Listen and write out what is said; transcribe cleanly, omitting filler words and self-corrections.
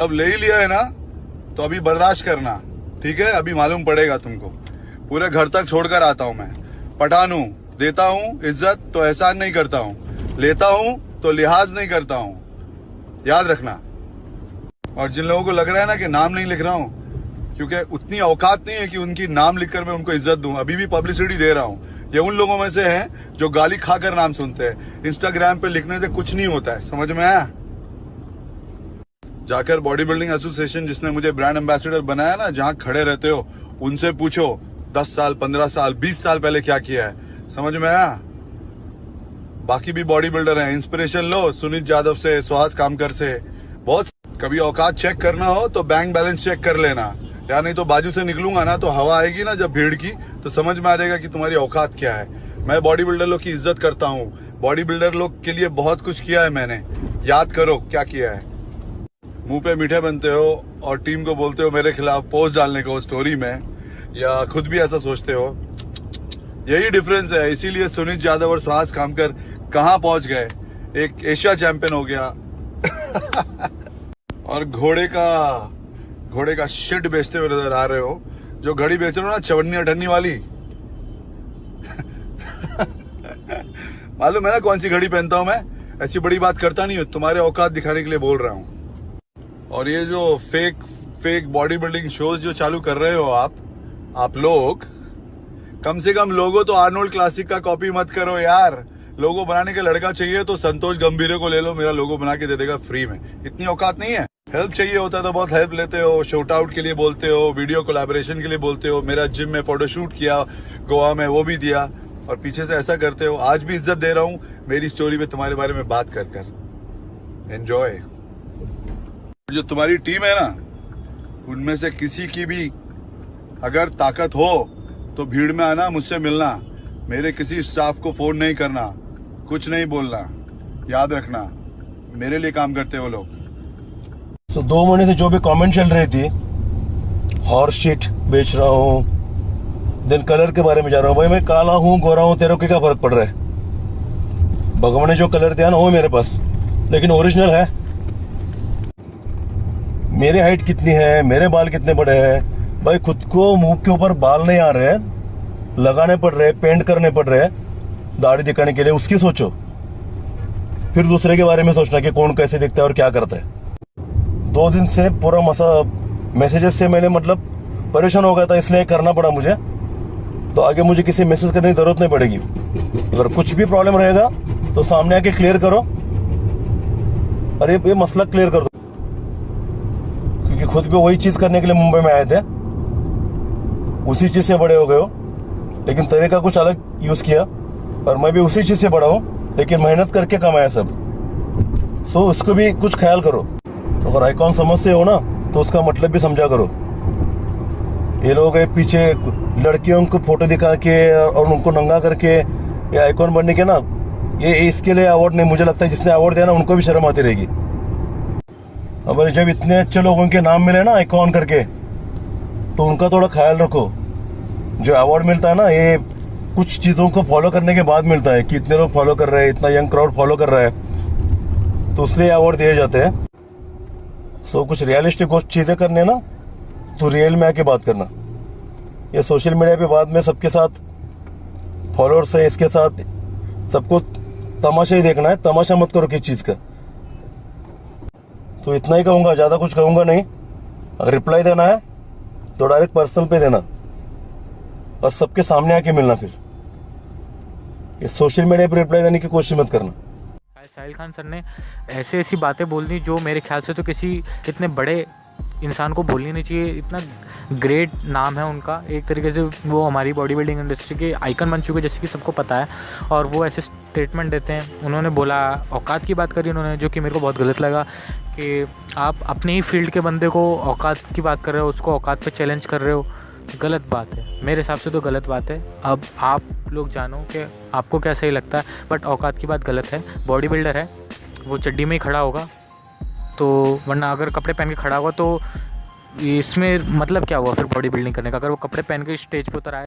अब ले ही लिया है ना, तो अभी बर्दाश्त करना, ठीक है? अभी मालूम पड़ेगा तुमको। पूरे घर तक छोड़कर आता हूं मैं। पठान हूं, देता हूं इज्जत तो एहसान नहीं करता हूं, लेता हूं तो लिहाज नहीं करता हूं, याद रखना। और जिन लोगों को लग रहा है ना कि नाम नहीं लिख रहा हूं, क्योंकि उतनी औकात नहीं है कि उनकी नाम लिखकर मैं उनको इज्जत दूं, अभी भी पब्लिसिटी दे रहा हूं। ये उन लोगों में से हैं जो गाली खाकर नाम सुनते हैं। इंस्टाग्राम पे लिखने से कुछ नहीं होता है, समझ में आया? जाकर बॉडी बिल्डिंग एसोसिएशन जिसने मुझे ब्रांड एम्बेसडर बनाया ना, जहां खड़े रहते हो उनसे पूछो 10 साल 15 साल 20 साल पहले क्या किया है, समझ में आया? बाकी भी बॉडी बिल्डर हैं, इंस्पिरेशन लो सुनीत यादव से, सुहास कामकर से। बहुत कभी औकात चेक करना हो तो बैंक बैलेंस चेक कर लेना, या नहीं तो बाजू से निकलूंगा ना तो हवा आएगी ना जब भीड़ की, तो समझ में आ जाएगा कि तुम्हारी औकात क्या है। मैं बॉडी बिल्डर लोग की इज्जत करता हूँ, बॉडी बिल्डर लोग के लिए बहुत कुछ किया है मैंने, याद करो क्या किया है। मुंह पे मीठे बनते हो और टीम को बोलते हो मेरे खिलाफ पोस्ट डालने को स्टोरी में, या खुद भी ऐसा सोचते हो। यही डिफरेंस है, इसीलिए सुनीत यादव और सुहास कामकर कहां पहुंच गए, एक एशिया चैंपियन हो गया और घोड़े का शिट बेचते हुए नजर आ रहे हो। जो घड़ी बेच रहे हो ना, चवन्नी अठन्नी वाली मालूम है ना कौन सी घड़ी पहनता हूं मैं? ऐसी बड़ी बात करता नहीं हूं, तुम्हारे औकात दिखाने के लिए बोल रहा हूं। और ये जो फेक बॉडी बिल्डिंग शोज जो चालू कर रहे हो आप लोग, कम से कम लोगो तो आर्नोल्ड क्लासिक का कॉपी मत करो यार। लोगो बनाने का लड़का चाहिए तो संतोष गंभीर को ले लो, मेरा लोगो बना के दे देगा फ्री में। इतनी औकात नहीं है। हेल्प चाहिए होता है तो बहुत हेल्प लेते हो, शॉट आउट के लिए बोलते हो, वीडियो कोलैबोरेशन के लिए बोलते हो। मेरा जिम में फोटोशूट किया गोवा में, वो भी दिया, और पीछे से ऐसा करते हो। आज भी इज्जत दे रहा हूं मेरी स्टोरी पे तुम्हारे बारे में बात कर। एंजॉय। जो तुम्हारी टीम है ना, उनमें से किसी की भी अगर ताकत हो तो भीड़ में आना, मुझसे मिलना। मेरे किसी स्टाफ को फोन नहीं करना, कुछ नहीं बोलना, याद रखना। मेरे लिए काम करते हो लोग। तो 2 महीने से जो भी कमेंट चल रही थी, हॉर्स शिट बेच रहा हूँ, देन कलर के बारे में जा रहा हूँ। भाई मैं काला हूँ गोरा हूँ, तेरे को क्या फर्क पड़ रहा है? भगवान ने जो कलर दिया ना वो मेरे पास, लेकिन ओरिजिनल है। मेरी हाइट कितनी है, मेरे बाल कितने बड़े हैं, भाई खुद को मुंह के ऊपर बाल नहीं आ रहे हैं, लगाने पड़ रहे, पेंट करने पड़ रहे, दाढ़ी दिखाने के लिए, उसकी सोचो। फिर दूसरे के बारे में सोचना कि कौन कैसे दिखता है और क्या करता है। 2 दिन से पूरा मैसेजेस से मैंने मतलब परेशान हो गया था, इसलिए करना पड़ा मुझे। तो आगे मुझे किसी मैसेज करने की जरूरत नहीं पड़ेगी। अगर कुछ भी प्रॉब्लम रहेगा तो सामने आके क्लियर करो, अरे ये मसला क्लियर कर दो। क्योंकि खुद भी वही चीज करने के लिए मुंबई में आए थे, उसी चीज से बड़े हो गए हो, लेकिन तरीका कुछ अलग यूज किया। और मैं भी उसी चीज से बड़ा हूँ, लेकिन मेहनत करके कमाया सब। सो उसको भी कुछ ख्याल करो। तो अगर आइकॉन समझते हो ना तो उसका मतलब भी समझा करो। ये लोग पीछे लड़कियों को फोटो दिखा के और उनको नंगा करके ये आइकॉन बनने के ना, ये इसके लिए अवार्ड नहीं। मुझे लगता है जिसने अवार्ड दिया ना उनको भी शर्म आती रहेगी। अब जब इतने अच्छे लोगों के नाम मिले ना आइकॉन करके, तो उनका थोड़ा ख्याल रखो। जो अवार्ड मिलता है ना, ये कुछ चीज़ों को फॉलो करने के बाद मिलता है कि इतने लोग फॉलो कर रहे हैं, इतना यंग क्राउड फॉलो कर रहा है, तो इसलिए अवार्ड दिए जाते हैं। सो कुछ रियलिस्टिक चीज़ें करने ना तो रियल में आके बात करना। ये सोशल मीडिया पे बाद में सबके साथ फॉलोअर्स है, इसके साथ सबको तमाशा ही देखना है। तमाशा मत करो किस चीज़ का। तो इतना ही कहूँगा, ज़्यादा कुछ कहूँगा नहीं। अगर रिप्लाई देना है तो डायरेक्ट पर्सनल पे देना और सबके सामने आके मिलना। फिर ये सोशल मीडिया पे रिप्लाई देने की कोशिश मत करना। साहिल खान सर ने ऐसी बातें बोल दी जो मेरे ख्याल से तो किसी इतने बड़े इंसान को बोलनी नहीं चाहिए। इतना ग्रेट नाम है उनका, एक तरीके से वो हमारी बॉडी बिल्डिंग इंडस्ट्री के आइकन बन चुके, जैसे कि सबको पता है। और वो ऐसे स्टेटमेंट देते हैं। उन्होंने बोला, औकात की बात करी उन्होंने, जो कि मेरे को बहुत गलत लगा कि आप अपने ही फील्ड के बंदे को औकात की बात कर रहे हो, उसको औकात पे चैलेंज कर रहे हो। गलत बात है, मेरे हिसाब से तो गलत बात है। अब आप लोग जानो कि आपको क्या सही लगता है, बट औकात की बात गलत है। बॉडी बिल्डर है, वो चड्डी में ही खड़ा होगा, तो वरना अगर कपड़े पहन के खड़ा होगा तो इसमें मतलब क्या हुआ फिर बॉडी बिल्डिंग करने का? अगर वो कपड़े पहन के स्टेज पे उतर आए